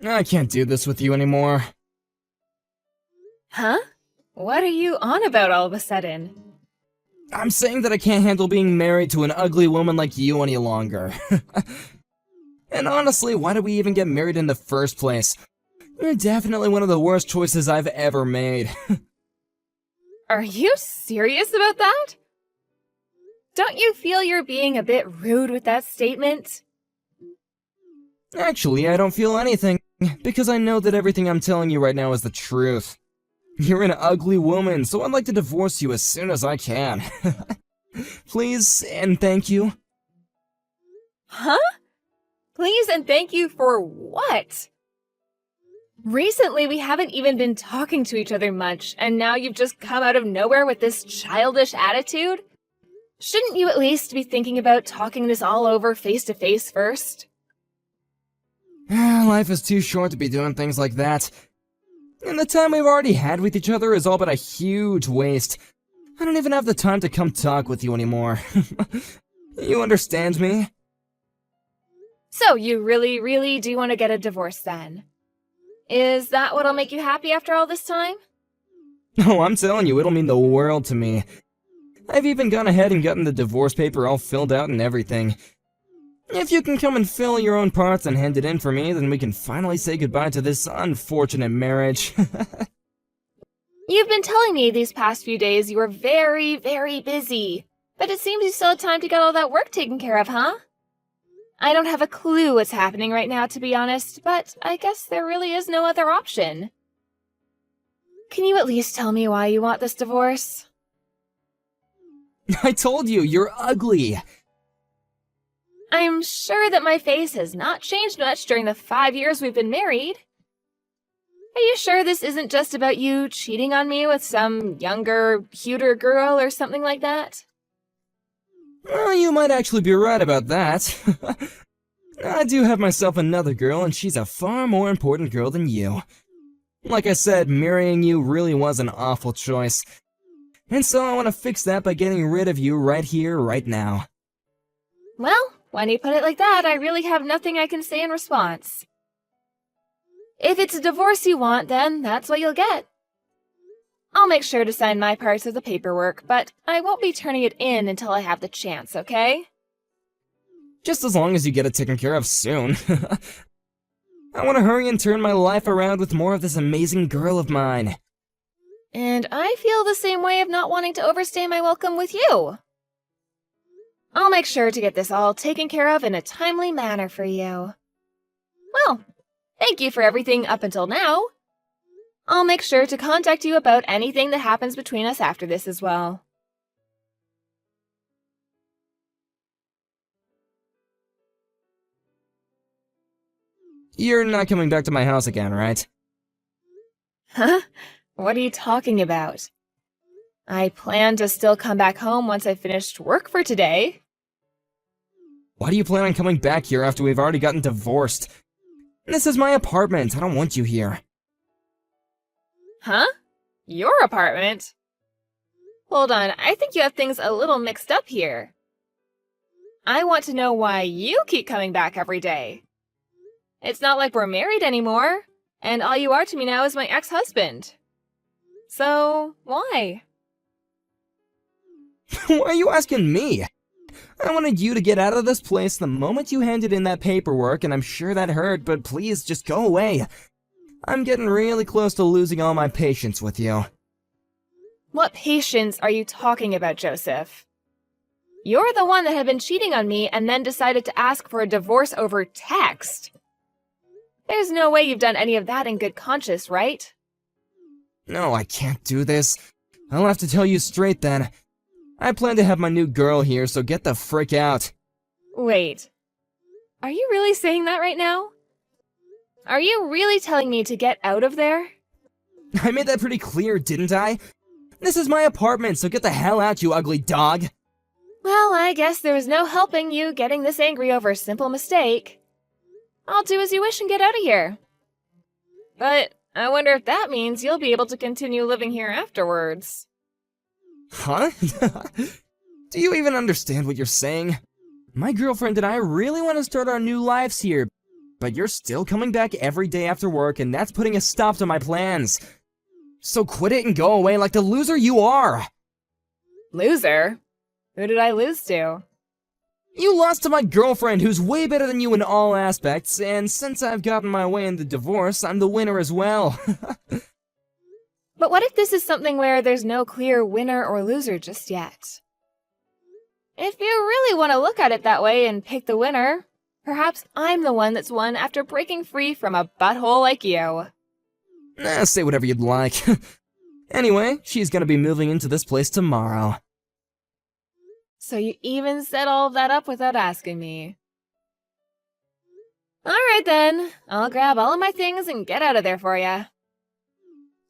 I can't do this with you anymore. Huh? What are you on about all of a sudden? I'm saying that I can't handle being married to an ugly woman like you any longer. And honestly, why did we even get married in the first place? You're definitely one of the worst choices I've ever made. Are you serious about that? Don't you feel you're being a bit rude with that statement? Actually, I don't feel anything, because I know that everything I'm telling you right now is the truth. You're an ugly woman, so I'd like to divorce you as soon as I can. Please and thank you. Huh? Please and thank you for what? Recently, we haven't even been talking to each other much, and now you've just come out of nowhere with this childish attitude? Shouldn't you at least be thinking about talking this all over face to face first? Life is too short to be doing things like that. And the time we've already had with each other is all but a huge waste. I don't even have the time to come talk with you anymore. You understand me? So you really, really do want to get a divorce then? Is that what'll make you happy after all this time? Oh, I'm telling you, it'll mean the world to me. I've even gone ahead and gotten the divorce paper all filled out and everything. If you can come and fill your own parts and hand it in for me, then we can finally say goodbye to this unfortunate marriage. You've been telling me these past few days you were very, very busy. But it seems you still have time to get all that work taken care of, huh? I don't have a clue what's happening right now, to be honest, but I guess there really is no other option. Can you at least tell me why you want this divorce? I told you, you're ugly. I'm sure that my face has not changed much during the 5 years we've been married. Are you sure this isn't just about you cheating on me with some younger, cuter girl or something like that? Well, you might actually be right about that. I do have myself another girl, and she's a far more important girl than you. Like I said, marrying you really was an awful choice. And so I want to fix that by getting rid of you right here, right now. Well, when you put it like that, I really have nothing I can say in response. If it's a divorce you want, then that's what you'll get. I'll make sure to sign my parts of the paperwork, but I won't be turning it in until I have the chance, okay? Just as long as you get it taken care of soon. I want to hurry and turn my life around with more of this amazing girl of mine. And I feel the same way of not wanting to overstay my welcome with you. I'll make sure to get this all taken care of in a timely manner for you. Well, thank you for everything up until now. I'll make sure to contact you about anything that happens between us after this as well. You're not coming back to my house again, right? Huh? What are you talking about? I plan to still come back home once I finished work for today. Why do you plan on coming back here after we've already gotten divorced? This is my apartment. I don't want you here. Huh? Your apartment? Hold on, I think you have things a little mixed up here. I want to know why you keep coming back every day. It's not like we're married anymore, and all you are to me now is my ex-husband. So, why? Why are you asking me? I wanted you to get out of this place the moment you handed in that paperwork, and I'm sure that hurt, but please just go away. I'm getting really close to losing all my patience with you. What patience are you talking about, Joseph? You're the one that had been cheating on me and then decided to ask for a divorce over text. There's no way you've done any of that in good conscience, right? No, I can't do this. I'll have to tell you straight then. I plan to have my new girl here, so get the frick out. Wait. Are you really saying that right now? Are you really telling me to get out of there? I made that pretty clear, didn't I? This is my apartment, so get the hell out, you ugly dog. Well, I guess there was no helping you getting this angry over a simple mistake. I'll do as you wish and get out of here. But I wonder if that means you'll be able to continue living here afterwards. Huh? Do you even understand what you're saying? My girlfriend and I really want to start our new lives here, but you're still coming back every day after work, and that's putting a stop to my plans. So quit it and go away like the loser you are! Loser? Who did I lose to? You lost to my girlfriend, who's way better than you in all aspects, and since I've gotten my way in the divorce, I'm the winner as well. But what if this is something where there's no clear winner or loser just yet? If you really want to look at it that way and pick the winner, perhaps I'm the one that's won after breaking free from a butthole like you. Say whatever you'd like. Anyway, she's gonna be moving into this place tomorrow. So you even set all of that up without asking me. Alright then, I'll grab all of my things and get out of there for ya.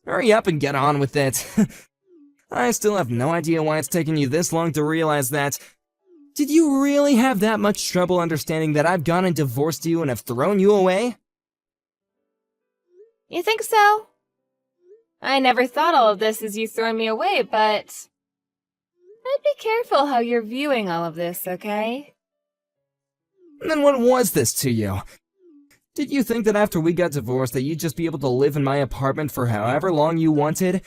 Hurry up and get on with it. I still have no idea why it's taken you this long to realize that. Did you really have that much trouble understanding that I've gone and divorced you and have thrown you away? You think so? I never thought all of this as you throwing me away, but I'd be careful how you're viewing all of this, okay? Then what was this to you? Did you think that after we got divorced that you'd just be able to live in my apartment for however long you wanted?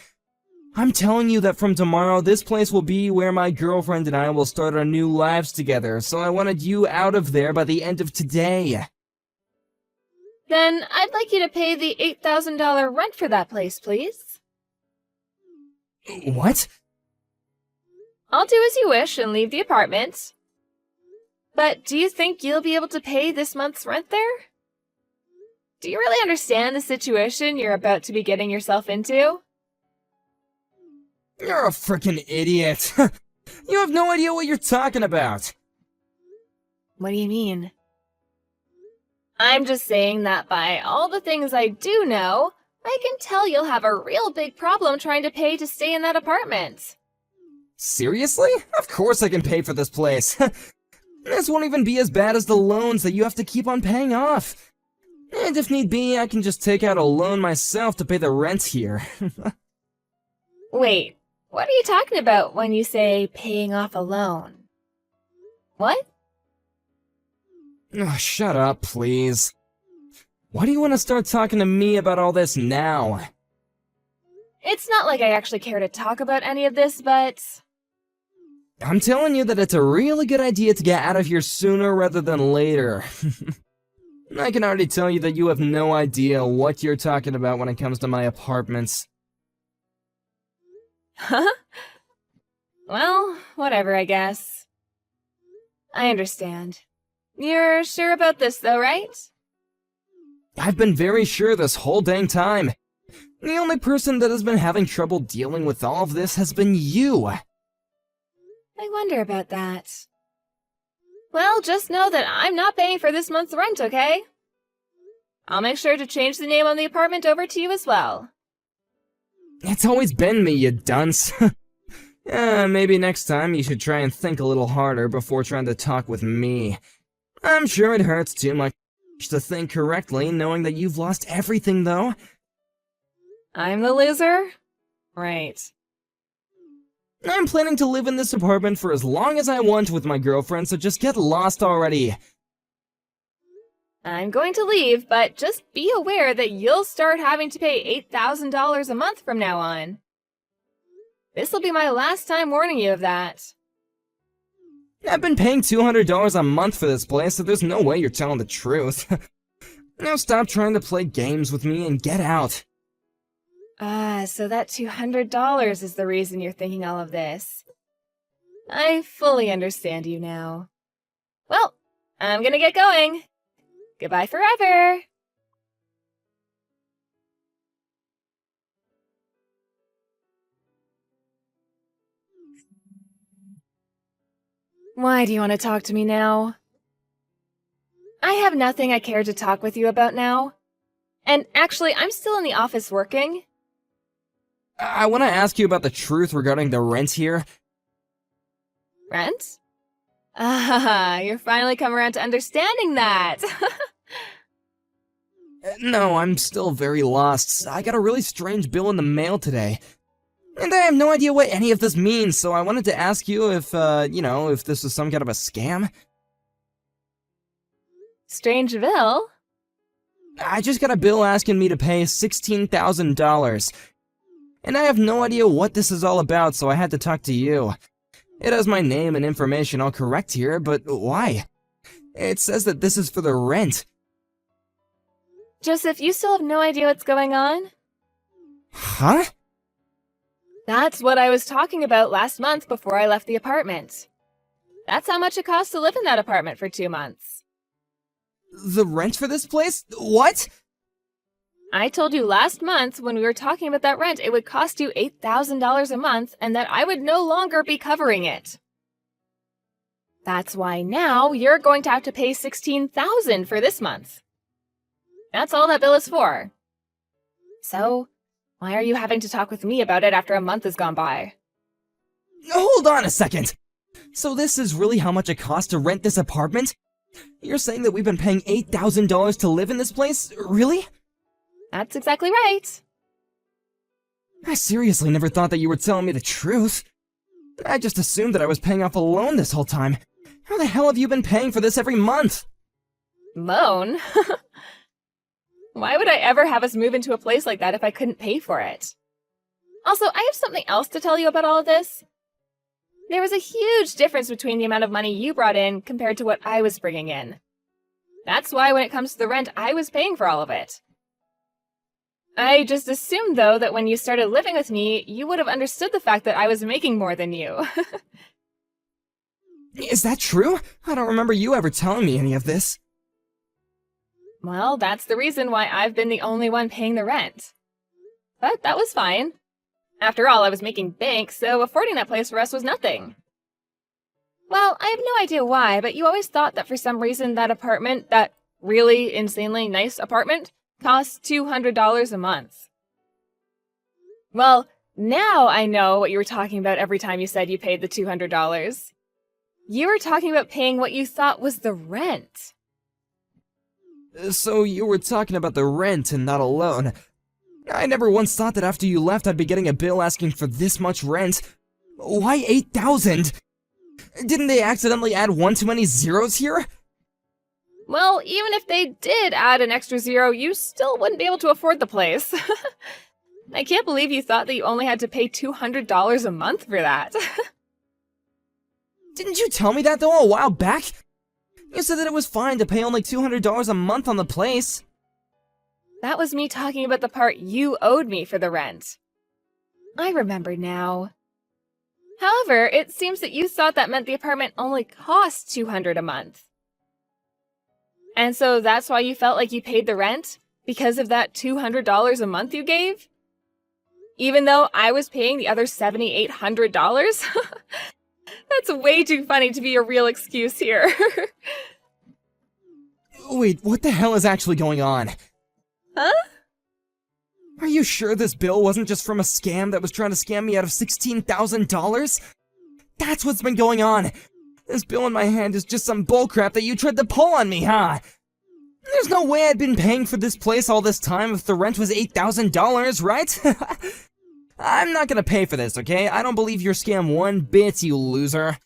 I'm telling you that from tomorrow, this place will be where my girlfriend and I will start our new lives together, so I wanted you out of there by the end of today. Then I'd like you to pay the $8,000 rent for that place, please. What? I'll do as you wish and leave the apartment. But do you think you'll be able to pay this month's rent there? Do you really understand the situation you're about to be getting yourself into? You're a frickin' idiot. You have no idea what you're talking about. What do you mean? I'm just saying that by all the things I do know, I can tell you'll have a real big problem trying to pay to stay in that apartment. Seriously? Of course I can pay for this place. This won't even be as bad as the loans that you have to keep on paying off. And if need be, I can just take out a loan myself to pay the rent here. Wait, what are you talking about when you say paying off a loan? What? Oh, shut up, please. Why do you want to start talking to me about all this now? It's not like I actually care to talk about any of this, but I'm telling you that it's a really good idea to get out of here sooner rather than later. I can already tell you that you have no idea what you're talking about when it comes to my apartments. Huh? Well, whatever, I guess. I understand. You're sure about this, though, right? I've been very sure this whole dang time. The only person that has been having trouble dealing with all of this has been you. I wonder about that. Well, just know that I'm not paying for this month's rent, okay? I'll make sure to change the name on the apartment over to you as well. It's always been me, you dunce. Maybe next time you should try and think a little harder before trying to talk with me. I'm sure it hurts too much to think correctly, knowing that you've lost everything, though. I'm the loser? Right. I'm planning to live in this apartment for as long as I want with my girlfriend, so just get lost already. I'm going to leave, but just be aware that you'll start having to pay $8,000 a month from now on. This'll be my last time warning you of that. I've been paying $200 a month for this place, so there's no way you're telling the truth. Now stop trying to play games with me and get out. So that $200 is the reason you're thinking all of this. I fully understand you now. Well, I'm gonna get going. Goodbye forever! Why do you want to talk to me now? I have nothing I care to talk with you about now. And actually, I'm still in the office working. I want to ask you about the truth regarding the rent here. Rent? Ah, you're finally come around to understanding that. No, I'm still very lost. I got a really strange bill in the mail today. And I have no idea what any of this means, so I wanted to ask you if, if this was some kind of a scam. Strange bill? I just got a bill asking me to pay $16,000. And I have no idea what this is all about, so I had to talk to you. It has my name and information all correct here, but why? It says that this is for the rent. Joseph, you still have no idea what's going on? Huh? That's what I was talking about last month before I left the apartment. That's how much it costs to live in that apartment for 2 months. The rent for this place? What? I told you last month when we were talking about that rent, it would cost you $8,000 a month and that I would no longer be covering it. That's why now you're going to have to pay $16,000 for this month. That's all that bill is for. So, why are you having to talk with me about it after a month has gone by? Hold on a second! So this is really how much it costs to rent this apartment? You're saying that we've been paying $8,000 to live in this place? Really? That's exactly right. I seriously never thought that you were telling me the truth. I just assumed that I was paying off a loan this whole time. How the hell have you been paying for this every month? Loan? Why would I ever have us move into a place like that if I couldn't pay for it? Also, I have something else to tell you about all of this. There was a huge difference between the amount of money you brought in compared to what I was bringing in. That's why when it comes to the rent, I was paying for all of it. I just assumed, though, that when you started living with me, you would have understood the fact that I was making more than you. Is that true? I don't remember you ever telling me any of this. Well, that's the reason why I've been the only one paying the rent. But that was fine. After all, I was making bank, so affording that place for us was nothing. Well, I have no idea why, but you always thought that for some reason that apartment, that really insanely nice apartment, cost $200 a month. Well, now I know what you were talking about every time you said you paid the $200. You were talking about paying what you thought was the rent. So you were talking about the rent and not a loan. I never once thought that after you left I'd be getting a bill asking for this much rent. Why 8,000? Didn't they accidentally add one too many zeros here? Well, even if they did add an extra zero, you still wouldn't be able to afford the place. I can't believe you thought that you only had to pay $200 a month for that. Didn't you tell me that though a while back? You said that it was fine to pay only $200 a month on the place. That was me talking about the part you owed me for the rent. I remember now. However, it seems that you thought that meant the apartment only cost $200 a month. And so that's why you felt like you paid the rent? Because of that $200 a month you gave? Even though I was paying the other $7,800? That's way too funny to be a real excuse here. Wait, what the hell is actually going on? Huh? Are you sure this bill wasn't just from a scam that was trying to scam me out of $16,000? That's what's been going on. This bill in my hand is just some bullcrap that you tried to pull on me, huh? There's no way I'd been paying for this place all this time if the rent was $8,000, right? I'm not gonna pay for this, okay? I don't believe your scam one bit, you loser.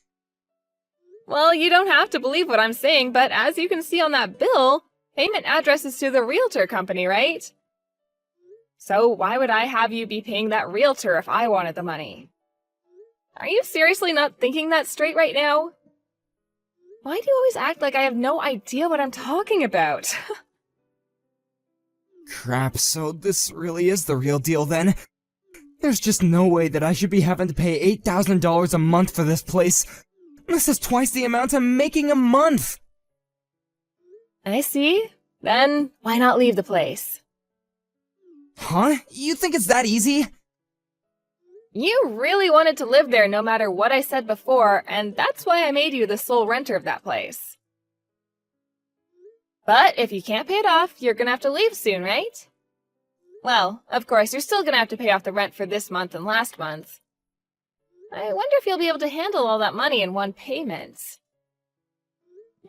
Well, you don't have to believe what I'm saying, but as you can see on that bill, payment address is to the realtor company, right? So why would I have you be paying that realtor if I wanted the money? Are you seriously not thinking that straight right now? Why do you always act like I have no idea what I'm talking about? Crap, so this really is the real deal then? There's just no way that I should be having to pay $8,000 a month for this place. This is twice the amount I'm making a month! I see. Then why not leave the place? Huh? You think it's that easy? You really wanted to live there no matter what I said before, and that's why I made you the sole renter of that place. But if you can't pay it off, you're gonna have to leave soon, right? Well, of course, you're still gonna have to pay off the rent for this month and last month. I wonder if you'll be able to handle all that money in one payment.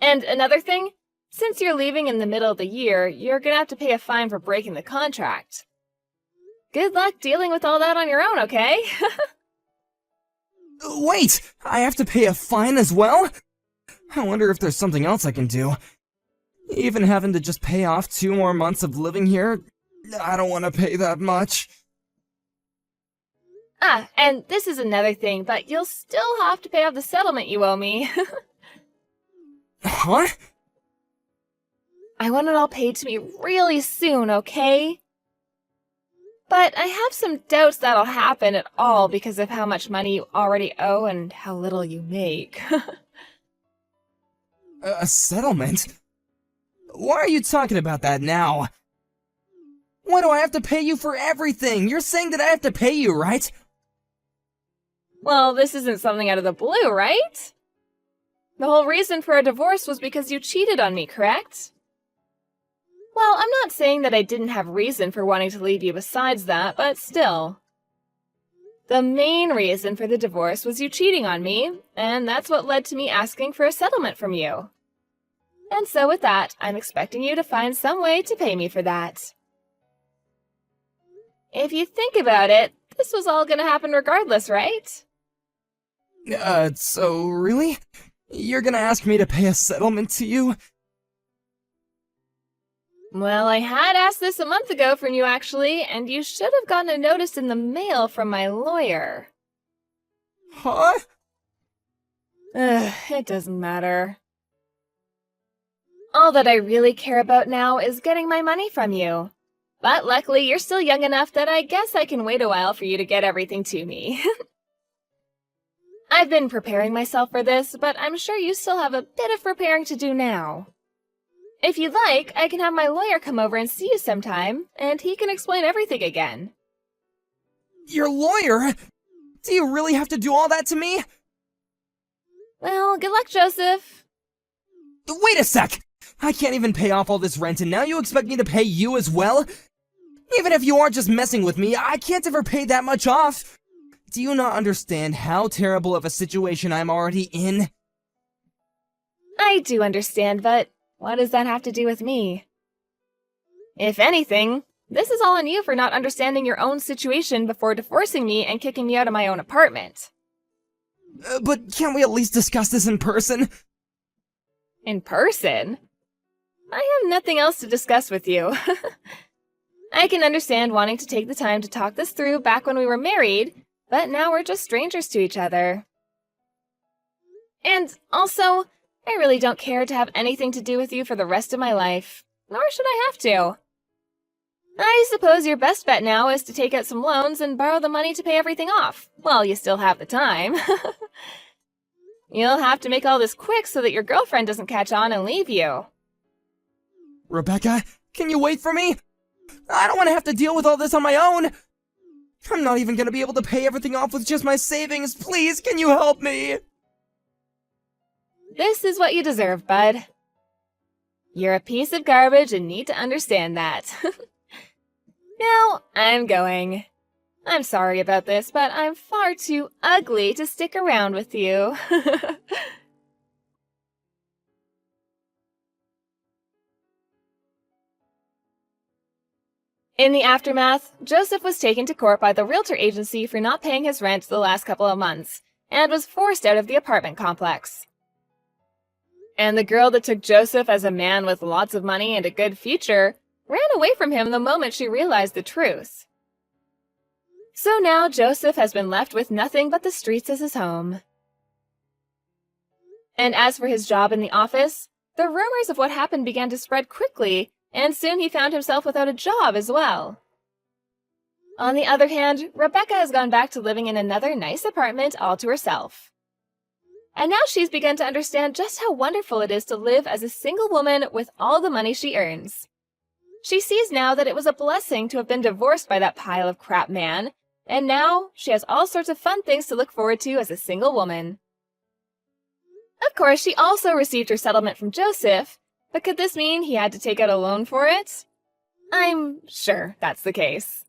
And another thing, since you're leaving in the middle of the year, you're gonna have to pay a fine for breaking the contract. Good luck dealing with all that on your own, okay? Wait! I have to pay a fine as well? I wonder if there's something else I can do. Even having to just pay off 2 more months of living here, I don't want to pay that much. Ah, and this is another thing, but you'll still have to pay off the settlement you owe me. Huh? I want it all paid to me really soon, okay? But I have some doubts that'll happen at all because of how much money you already owe and how little you make. A settlement? Why are you talking about that now? Why do I have to pay you for everything? You're saying that I have to pay you, right? Well, this isn't something out of the blue, right? The whole reason for our divorce was because you cheated on me, correct? Well, I'm not saying that I didn't have reason for wanting to leave you besides that, but still. The main reason for the divorce was you cheating on me, and that's what led to me asking for a settlement from you. And so with that, I'm expecting you to find some way to pay me for that. If you think about it, this was all gonna happen regardless, right? So really? You're gonna ask me to pay a settlement to you? Well, I had asked this a month ago from you, actually, and you should have gotten a notice in the mail from my lawyer. Huh? It doesn't matter. All that I really care about now is getting my money from you. But luckily, you're still young enough that I guess I can wait a while for you to get everything to me. I've been preparing myself for this, but I'm sure you still have a bit of preparing to do now. If you'd like, I can have my lawyer come over and see you sometime, and he can explain everything again. Your lawyer? Do you really have to do all that to me? Well, good luck, Joseph. Wait a sec! I can't even pay off all this rent, and now you expect me to pay you as well? Even if you are just messing with me, I can't ever pay that much off. Do you not understand how terrible of a situation I'm already in? I do understand, but what does that have to do with me? If anything, this is all on you for not understanding your own situation before divorcing me and kicking me out of my own apartment. But can't we at least discuss this in person? In person? I have nothing else to discuss with you. I can understand wanting to take the time to talk this through back when we were married, but now we're just strangers to each other. And also, I really don't care to have anything to do with you for the rest of my life, nor should I have to. I suppose your best bet now is to take out some loans and borrow the money to pay everything off, while you still have the time. You'll have to make all this quick so that your girlfriend doesn't catch on and leave you. Rebecca, can you wait for me? I don't want to have to deal with all this on my own. I'm not even going to be able to pay everything off with just my savings. Please, can you help me? This is what you deserve, bud. You're a piece of garbage and need to understand that. Now, I'm going. I'm sorry about this, but I'm far too ugly to stick around with you. In the aftermath, Joseph was taken to court by the realtor agency for not paying his rent the last couple of months, and was forced out of the apartment complex. And the girl that took Joseph as a man with lots of money and a good future ran away from him the moment she realized the truth. So now Joseph has been left with nothing but the streets as his home. And as for his job in the office, the rumors of what happened began to spread quickly, and soon he found himself without a job as well. On the other hand, Rebecca has gone back to living in another nice apartment all to herself. And now she's begun to understand just how wonderful it is to live as a single woman with all the money she earns. She sees now that it was a blessing to have been divorced by that pile of crap man, and now she has all sorts of fun things to look forward to as a single woman. Of course, she also received her settlement from Joseph, but could this mean he had to take out a loan for it? I'm sure that's the case.